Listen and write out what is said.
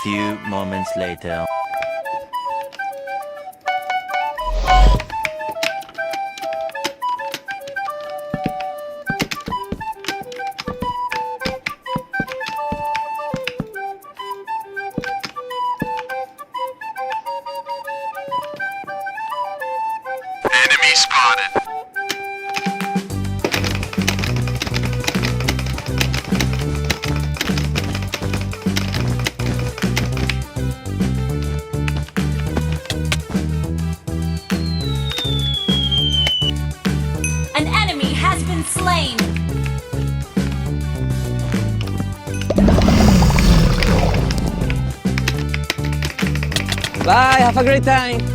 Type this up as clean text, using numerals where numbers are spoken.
few moments later. Enemy spotted. An enemy has been slain. Bye, have a great time.